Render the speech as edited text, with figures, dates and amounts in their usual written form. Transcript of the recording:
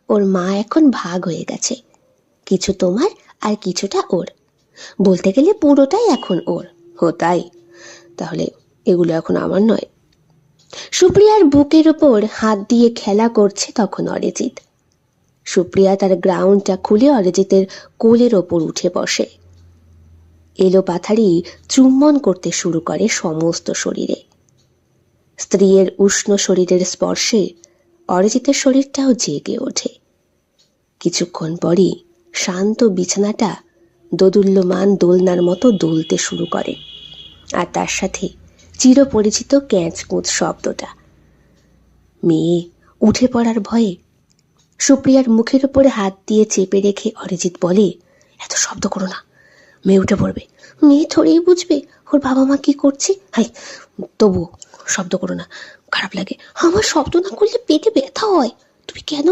ওর মা এখন ভাগ হয়ে গেছে, কিছু তোমার আর কিছুটা ওর। বলতে গেলে পুরোটাই এখন ওর। ও তাই? তাহলে এগুলো এখন আমার নয়? সুপ্রিয়ার বুকের ওপর হাত দিয়ে খেলা করছে তখন অরিজিৎ। সুপ্রিয়া তার গ্রাউন্ডটা খুলে অরিজিতের কোলের ওপর উঠে বসে। এলো পাথারি চুম্বন করতে শুরু করে সমস্ত শরীরে। স্ত্রীর উষ্ণ শরীরের স্পর্শে অরিজিতের শরীরটাও জেগে ওঠে। কিছুক্ষণ পরই শান্ত বিছানাটা দোদুল্যমান দোলনার মতো দুলতে শুরু করে, আর তার সাথে চিরপরিচিত ক্যাঁচকুঁচ শব্দটা। মেয়ে উঠে পড়ার ভয়ে সুপ্রিয়ার মুখের উপরে হাত দিয়ে চেপে রেখে অরিজিৎ বলে, এত শব্দ করো না, মেয়ে উঠে পড়বে। মেয়ে থোড়েই বুঝবে ওর বাবা মা কি করছে। হাই, তবু শব্দ করো না, খারাপ লাগে। আমার শব্দ না করলে পেটে ব্যথা হয়, তুমি কেন